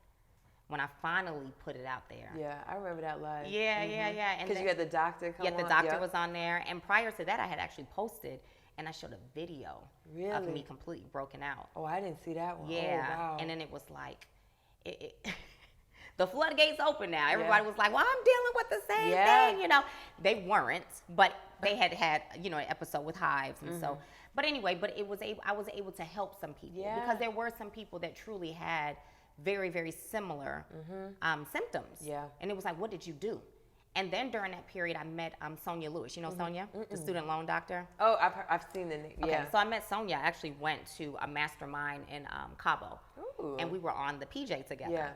S2: when I finally put it out there.
S1: Yeah, I remember that live.
S2: Yeah.
S1: Because you had the doctor come on.
S2: Yeah, the doctor was on there. And prior to that, I had actually posted, and I showed a video of me completely broken out.
S1: Oh, I didn't see that one.
S2: Yeah.
S1: Oh, wow.
S2: And then it was like, the floodgates open now. Everybody was like, well, I'm dealing with the same thing, you know. They weren't, but they had, you know, an episode with hives. And so, but anyway, I was able to help some people because there were some people that truly had very, very similar symptoms.
S1: Yeah.
S2: And it was like, what did you do? And then during that period, I met Sonia Lewis. You know Sonia, the student loan doctor?
S1: Oh, I've seen the name.
S2: Okay, so I met Sonia. I actually went to a mastermind in Cabo.
S1: Ooh.
S2: And we were on the PJ together.
S1: Yeah.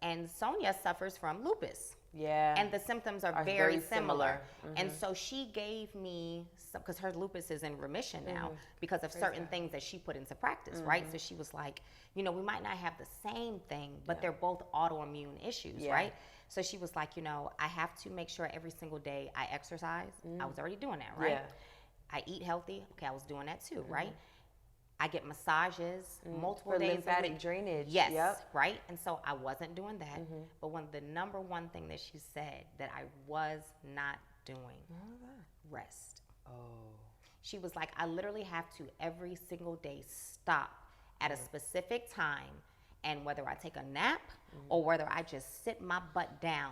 S2: And Sonia suffers from lupus.
S1: Yeah.
S2: And the symptoms are very similar. And so she gave me some, because her lupus is in remission now because of certain things that she put into practice, right? So she was like, you know, we might not have the same thing, but they're both autoimmune issues, right? So she was like, you know, I have to make sure every single day I exercise. I was already doing that, right?
S1: Yeah.
S2: I eat healthy. Okay, I was doing that too, right? I get massages multiple
S1: For
S2: days
S1: lymphatic
S2: a week.
S1: drainage.
S2: Yes,
S1: Yep.
S2: right? And so I wasn't doing that. But the number one thing that she said that I was not doing, rest.
S1: Oh.
S2: She was like, I literally have to every single day stop at a specific time, and whether I take a nap or whether I just sit my butt down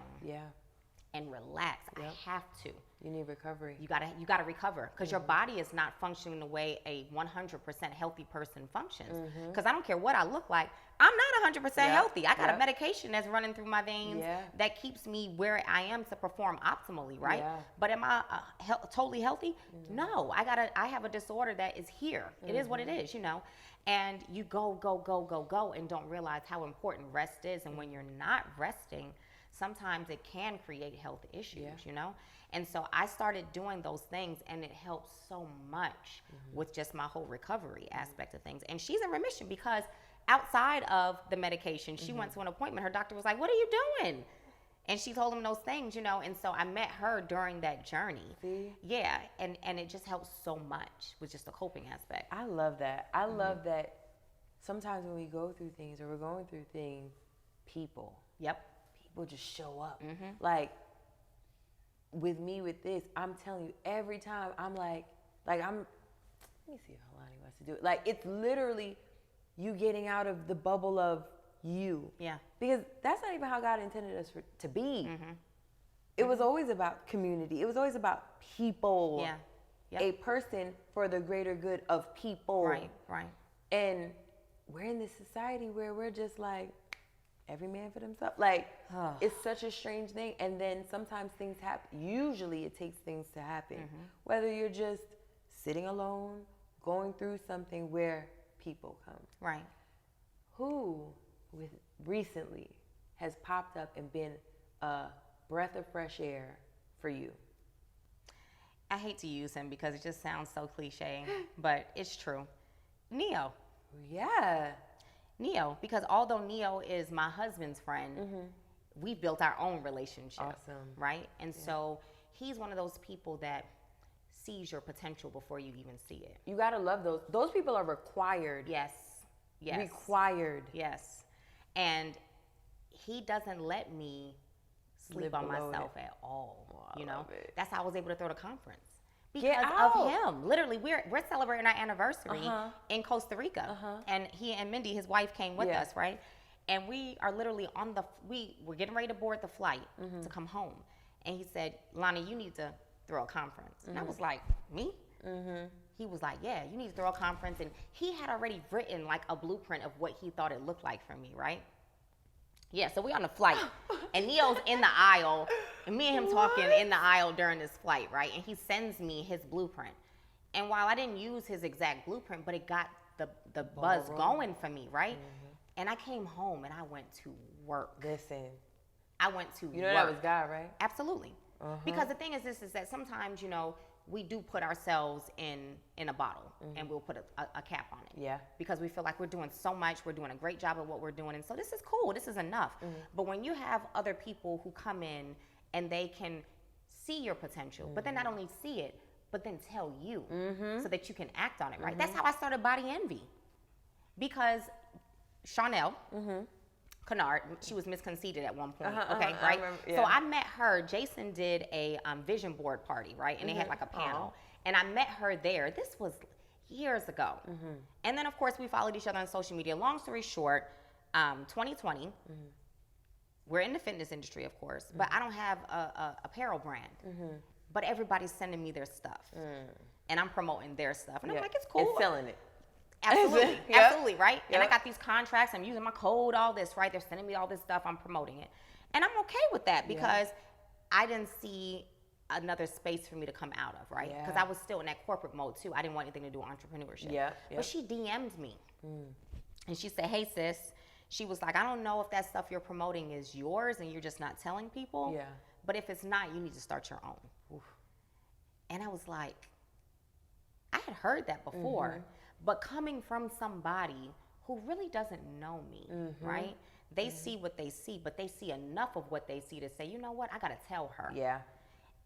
S2: and relax, I have to.
S1: You need recovery.
S2: You gotta recover because your body is not functioning the way a 100% healthy person functions. Because I don't care what I look like, I'm not 100% healthy. I got a medication that's running through my veins that keeps me where I am to perform optimally, right?
S1: Yeah.
S2: But am I totally healthy? No, I have a disorder that is here. It is what it is, you know. And you go, and don't realize how important rest is. And when you're not resting, sometimes it can create health issues, you know? And so I started doing those things, and it helped so much with just my whole recovery aspect of things. And she's in remission because outside of the medication, she went to an appointment. Her doctor was like, what are you doing? And she told him those things, you know? And so I met her during that journey.
S1: See?
S2: Yeah, and it just helps so much with just the coping aspect.
S1: I love that. I love that sometimes when we go through things or we're going through things, people just show up. Like with me with this, I'm telling you, every time I'm like let me see if Halani wants to do it. Like it's literally you getting out of the bubble of you.
S2: Yeah.
S1: Because that's not even how God intended us to be. It was always about community. It was always about people.
S2: Yeah. Yep.
S1: A person for the greater good of people.
S2: Right.
S1: And we're in this society where we're just like, every man for themselves. Like, it's such a strange thing. And then sometimes things happen. Usually it takes things to happen. Whether you're just sitting alone, going through something where people come.
S2: Right.
S1: Who recently has popped up and been a breath of fresh air for you?
S2: I hate to use him because it just sounds so cliche, but it's true. Neo.
S1: Yeah.
S2: Neo, because although Neo is my husband's friend, we built our own relationship.
S1: Awesome.
S2: Right? And so he's one of those people that sees your potential before you even see it.
S1: You gotta love those. Those people are required.
S2: Yes.
S1: Required.
S2: Yes. And he doesn't let me sleep on myself at all.
S1: Oh,
S2: you know?
S1: love it.
S2: That's how I was able to throw the conference.
S1: Get
S2: Because
S1: out.
S2: of him. Literally, we're celebrating our anniversary in Costa Rica. And he and Mindy, his wife, came with us, right? And we are literally we're getting ready to board the flight to come home. And he said, Lonnie, you need to throw a conference. And I was like, me? He was like, yeah, you need to throw a conference. And he had already written like a blueprint of what he thought it looked like for me, right? Yeah, so we on the flight, and Neo's in the aisle, and me and him talking in the aisle during this flight, right? And he sends me his blueprint. And while I didn't use his exact blueprint, but it got the buzz going for me, right? And I came home and I went to work.
S1: Listen.
S2: I went to work.
S1: You know that was God, right?
S2: Absolutely. Because the thing is that sometimes, you know, we do put ourselves in a bottle and we'll put a cap on it.
S1: Yeah.
S2: Because we feel like we're doing so much, we're doing a great job at what we're doing, and so this is cool, this is enough. But when you have other people who come in and they can see your potential, but then not only see it, but then tell you so that you can act on it, right? That's how I started Body Envy. Because Chanel Kennard, she was misconceited at one point, right?
S1: I remember, yeah.
S2: So I met her. Jason did a vision board party, right? And they had like a panel. And I met her there. This was years ago. And then, of course, we followed each other on social media. Long story short, 2020, we're in the fitness industry, of course, but I don't have a apparel brand. But everybody's sending me their stuff. And I'm promoting their stuff. And I'm like, it's cool.
S1: And selling it.
S2: Absolutely.
S1: Yep.
S2: Absolutely, right?
S1: Yep.
S2: And I got these contracts. I'm using my code, all this, right? They're sending me all this stuff. I'm promoting it. And I'm okay with that because I didn't see another space for me to come out of, right? Because I was still in that corporate mode too. I didn't want anything to do with entrepreneurship. But she DM'd me. And she said, hey, sis. She was like, I don't know if that stuff you're promoting is yours and you're just not telling people. But if it's not, you need to start your own. And I was like, I had heard that before. But coming from somebody who really doesn't know me, right? They see what they see, but they see enough of what they see to say, you know what, I gotta tell her.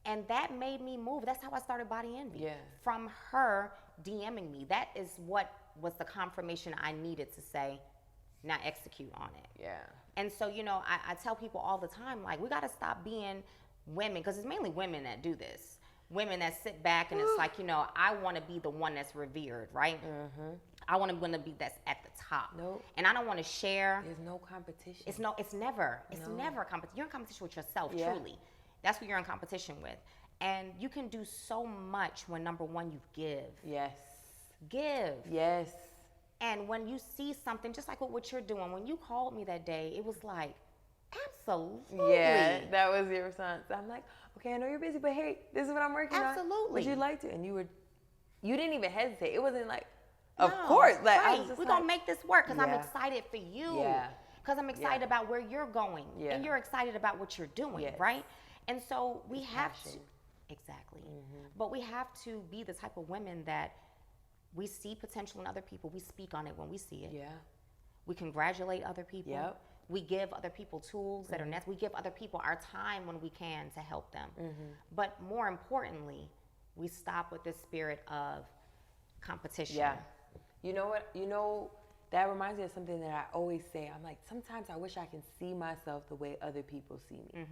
S2: And that made me move. That's how I started Body Envy. From her DMing me. That is what was the confirmation I needed to say, now execute on it. And so, you know, I tell people all the time, like, we gotta stop being women, because it's mainly women that do this. Women that sit back and it's like, you know, I want to be the one that's revered, right? I want to be that's at the top. And I don't want to share.
S1: There's no competition.
S2: It's never a competition. You're in competition with yourself, truly. That's what you're in competition with. And you can do so much when, number one, you give. Give. And when you see something, just like what you're doing, when you called me that day, it was like, absolutely.
S1: That was your response. I'm like, okay, I know you're busy, but hey, this is what I'm working on.
S2: Absolutely.
S1: Would you like to? And you didn't even hesitate. It wasn't like, of course. Like, I was just
S2: we're going to make this work because I'm excited for you. Because I'm excited about where you're going. And you're excited about what you're doing, right? And so we have to, but we have to be the type of women that we see potential in other people. We speak on it when we see it. We congratulate other people. We give other people tools that are necessary. We give other people our time when we can to help them. But more importantly, we stop with this spirit of competition.
S1: You know what? You know, that reminds me of something that I always say. I'm like, sometimes I wish I can see myself the way other people see me.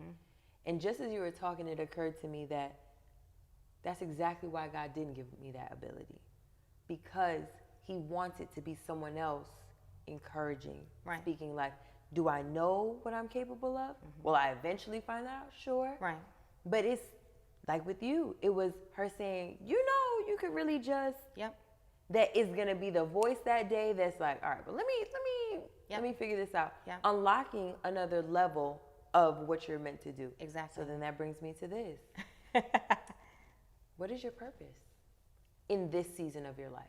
S1: And just as you were talking, it occurred to me that that's exactly why God didn't give me that ability. Because he wanted to be someone else encouraging, speaking life. Do I know what I'm capable of? Will I eventually find out? Sure. But it's like with you, it was her saying, you know, you could really just, that is going to be the voice that day that's like, all right, but let me figure this out. Unlocking another level of what you're meant to do. So then that brings me to this. What is your purpose in this season of your life?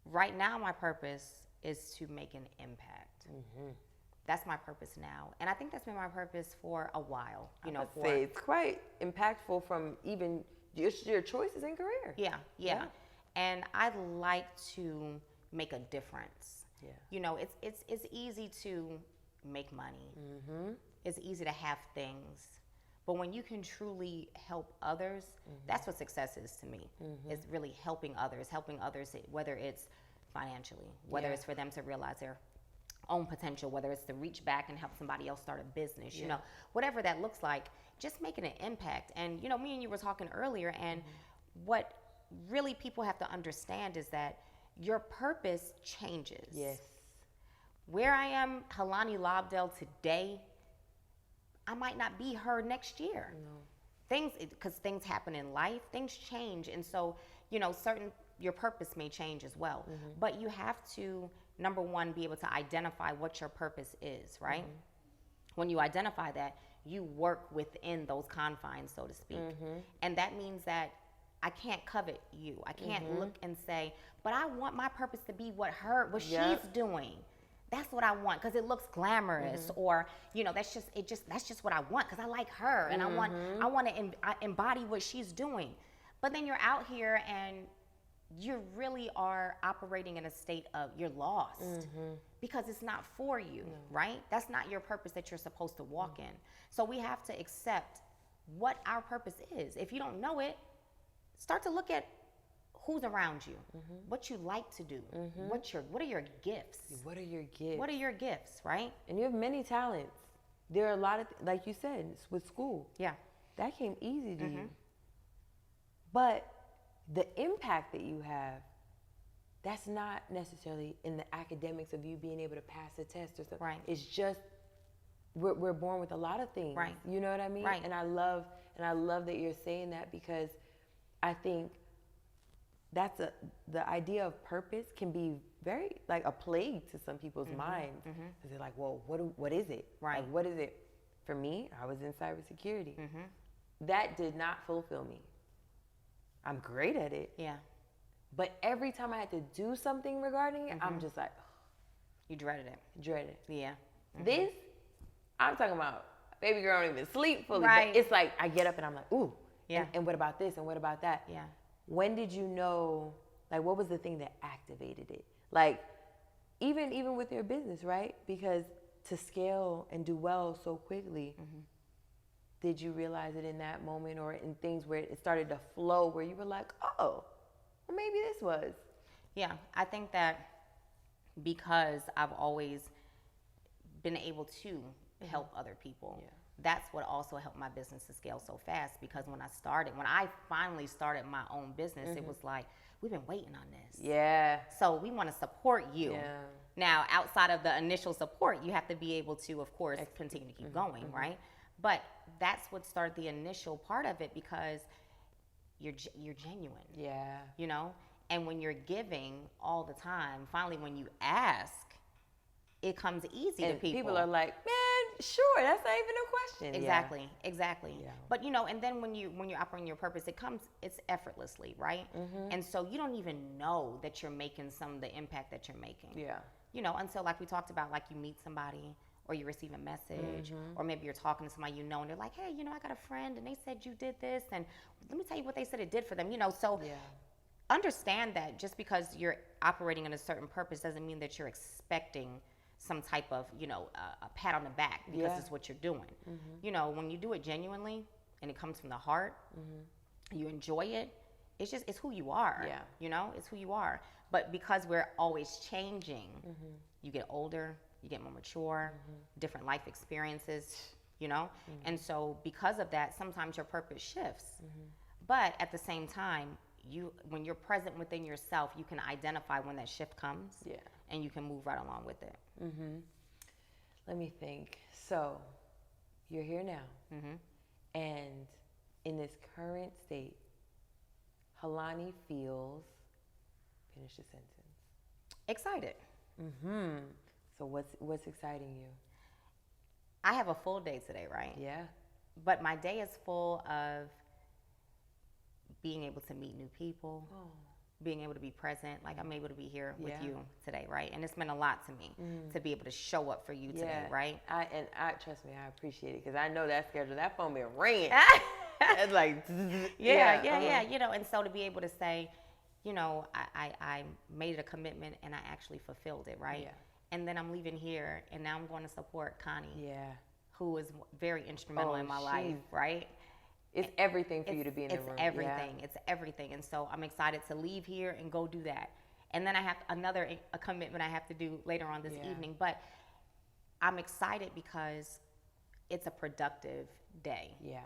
S2: Right now, my purpose is to make an impact. That's my purpose now. And I think that's been my purpose for a while. You know,
S1: it's quite impactful from even your choices in career.
S2: And I'd like to make a difference. You know, it's easy to make money. It's easy to have things. But when you can truly help others, that's what success is to me. It's really helping others, whether it's financially, whether it's for them to realize their own potential, whether it's to reach back and help somebody else start a business, you know, whatever that looks like, just making an impact. And, you know, me and you were talking earlier, and what really people have to understand is that your purpose changes. Where I am, Halani Lobdell today, I might not be her next year. Because things happen in life, things change. And so, you know, your purpose may change as well. But you have to, number one, be able to identify what your purpose is, right? When you identify that, you work within those confines, so to speak. And that means that I can't covet you. I can't look and say, but I want my purpose to be what she's doing. That's what I want because it looks glamorous, or you know, that's just what I want because I like her and I want to embody what she's doing. But then you're out here and you really are operating in a state of you're lost because it's not for you, right? That's not your purpose that you're supposed to walk in. So we have to accept what our purpose is. If you don't know it, start to look at who's around you, what you like to do, what are your gifts?
S1: What are your gifts?
S2: What are your gifts, right?
S1: And you have many talents. There are a lot of, like you said, with school.
S2: Yeah.
S1: That came easy to you. But the impact that you have, that's not necessarily in the academics of you being able to pass a test or something.
S2: Right.
S1: It's just, we're born with a lot of things.
S2: Right.
S1: You know what I mean?
S2: Right.
S1: And I love that you're saying that, because I think that's the idea of purpose can be very like a plague to some people's minds, because they're like, well, what is it?
S2: Right.
S1: Like, what is it? For me, I was in cybersecurity. That did not fulfill me. I'm great at it.
S2: Yeah.
S1: But every time I had to do something regarding it, I'm just like, ugh,
S2: You dreaded it.
S1: dread it.
S2: Yeah.
S1: This, I'm talking about, baby girl don't even sleep fully.
S2: Right.
S1: But it's like, I get up and I'm like, ooh.
S2: Yeah.
S1: And what about this? And what about that?
S2: Yeah.
S1: When did you know, like, what was the thing that activated it? Like, even with your business, right? Because to scale and do well so quickly, did you realize it in that moment, or in things where it started to flow, where you were like, oh, well, maybe this was?
S2: Yeah, I think that because I've always been able to help other people, that's what also helped my business to scale so fast. Because when I finally started my own business, it was like, we've been waiting on this.
S1: Yeah.
S2: So we want to support you.
S1: Yeah.
S2: Now, outside of the initial support, you have to be able to, of course, continue to keep going, right? But that's what started the initial part of it, because you're genuine.
S1: Yeah.
S2: You know? And when you're giving all the time, finally when you ask, it comes easy
S1: And
S2: to people.
S1: people are like, man, sure, that's not even a question.
S2: Exactly, exactly.
S1: Yeah.
S2: But you know, and then when you're operating your purpose, it's effortlessly, right? And so you don't even know that you're making some of the impact that you're making.
S1: Yeah.
S2: You know, until like we talked about, like you meet somebody or you receive a message, or maybe you're talking to somebody you know and they're like, hey, you know, I got a friend and they said you did this, and let me tell you what they said it did for them, you know. So understand that just because you're operating in a certain purpose doesn't mean that you're expecting some type of, you know, a pat on the back because it's what you're doing. You know, when you do it genuinely and it comes from the heart, you enjoy it, it's who you are.
S1: Yeah.
S2: You know, it's who you are. But because we're always changing, you get older, you get more mature, different life experiences, you know? And so because of that, sometimes your purpose shifts. But at the same time, when you're present within yourself, you can identify when that shift comes, and you can move right along with it.
S1: Let me think. So, you're here now, and in this current state, Halani feels, finish the sentence.
S2: Excited.
S1: So what's exciting you?
S2: I have a full day today, right?
S1: Yeah.
S2: But my day is full of being able to meet new people, being able to be present. Like, I'm able to be here with you today, right? And it's meant a lot to me to be able to show up for you today, right?
S1: I trust me, I appreciate it, because I know that schedule, that phone been ringing. It's like,
S2: yeah. You know, and so to be able to say, you know, I made a commitment and I actually fulfilled it, right?
S1: Yeah.
S2: And then I'm leaving here and now I'm going to support Connie,
S1: Yeah.
S2: who is very instrumental in my life, right?
S1: It's everything for you to be in the room.
S2: It's everything. It's everything. And so I'm excited to leave here and go do that. And then I have a commitment I have to do later on this evening. But I'm excited because it's a productive day. Yeah.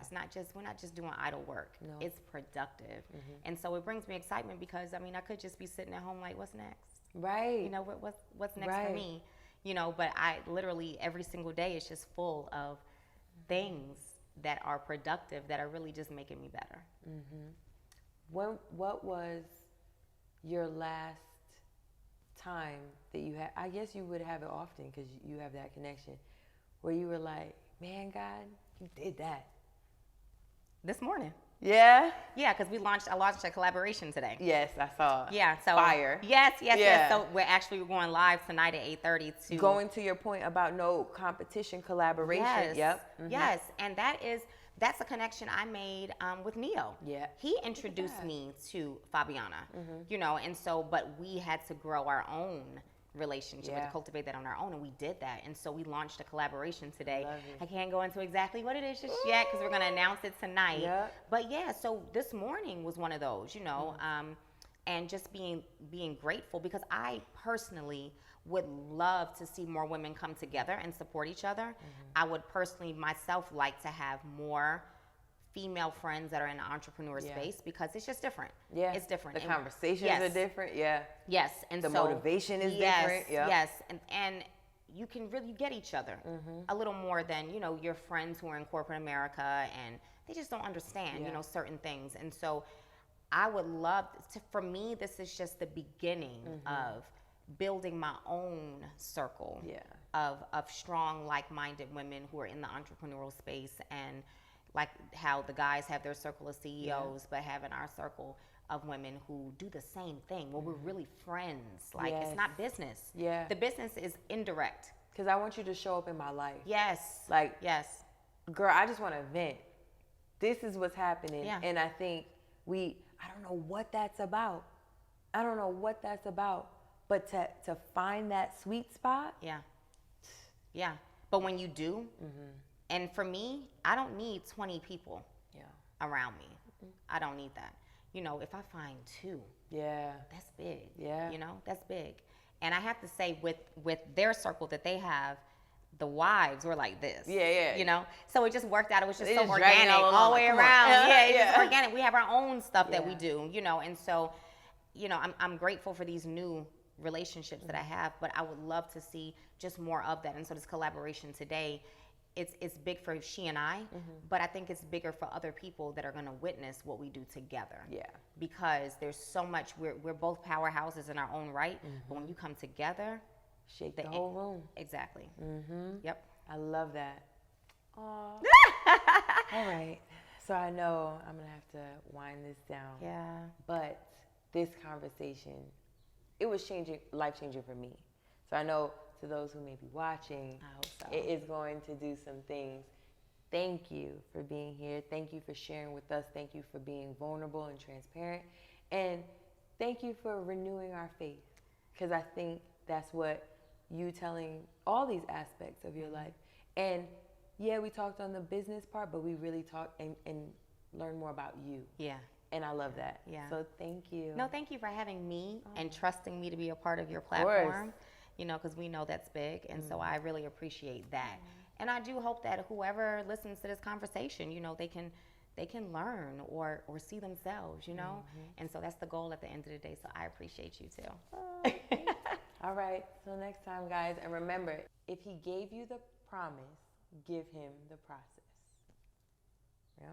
S2: We're not just doing idle work. No. It's productive. And so it brings me excitement because, I mean, I could just be sitting at home like, what's next?
S1: Right.
S2: You know, what's next for me? You know, but I literally every single day is just full of things that are productive, that are really just making me better.
S1: What was your last time that you had, I guess you would have it often because you have that connection, where you were like, man, God, you did that?
S2: This morning.
S1: Yeah?
S2: Yeah, because I launched a collaboration today.
S1: Yes, I saw.
S2: Yeah, so
S1: fire.
S2: Yes. So we're going live tonight at 8:30 to
S1: going to your point about no competition, collaboration.
S2: Yes.
S1: Yep.
S2: Yes, and that's a connection I made with Neo.
S1: Yeah.
S2: He introduced me to Fabiana. You know, and so but we had to grow our own relationship and cultivate that on our own, and we did that. And so we launched a collaboration today. I can't go into exactly what it is just yet because we're going to announce it tonight. But yeah, so this morning was one of those, you know, and just being grateful, because I personally would love to see more women come together and support each other. I would personally myself like to have more female friends that are in the entrepreneur space, because it's just different.
S1: Yeah.
S2: It's different.
S1: The conversations are different. Yeah.
S2: Yes. And
S1: the motivation is different. Yeah.
S2: Yes. And you can really get each other a little more than, you know, your friends who are in corporate America and they just don't understand, you know, certain things. And so I would love to, for me, this is just the beginning of building my own circle of strong, like-minded women who are in the entrepreneurial space, and like how the guys have their circle of CEOs, but having our circle of women who do the same thing, where we're really friends. Like, it's not business.
S1: Yeah.
S2: The business is indirect.
S1: Because I want you to show up in my life.
S2: Yes.
S1: Like,
S2: yes.
S1: Girl, I just want to vent. This is what's happening.
S2: Yeah.
S1: And I think I don't know what that's about. I don't know what that's about. But to find that sweet spot.
S2: Yeah. Yeah. But when you do, and for me, I don't need 20 people around me. I don't need that. You know, if I find 2, that's big.
S1: Yeah.
S2: You know, that's big. And I have to say, with their circle that they have, the wives were like this.
S1: Yeah.
S2: You know? So it just worked out. It was just
S1: They
S2: so
S1: just
S2: organic all the way around. It's organic. We have our own stuff that we do, you know. And so, you know, I'm grateful for these new relationships that I have, but I would love to see just more of that. And so this collaboration today, it's big for she and I, but I think it's bigger for other people that are going to witness what we do together.
S1: Yeah.
S2: Because there's so much, we're both powerhouses in our own right, but when you come together,
S1: shake the whole room.
S2: Exactly. Yep.
S1: I love that. Aww. All right. So I know I'm going to have to wind this down.
S2: Yeah.
S1: But this conversation, it was life-changing for me. So I know to those who may be watching,
S2: I hope so.
S1: It is going to do some things. Thank you for being here. Thank you for sharing with us. Thank you for being vulnerable and transparent. And thank you for renewing our faith, because I think that's what you telling all these aspects of your life. And yeah, we talked on the business part, but we really talked and learned more about you.
S2: Yeah.
S1: And I love that.
S2: Yeah.
S1: So thank you.
S2: No, thank you for having me and trusting me to be a part of your platform. You know, because we know that's big. And so I really appreciate that. And I do hope that whoever listens to this conversation, you know, they can learn or see themselves, you know. And so that's the goal at the end of the day. So I appreciate you too.
S1: All right. Till next time, guys. And remember, if he gave you the promise, give him the process. Yeah.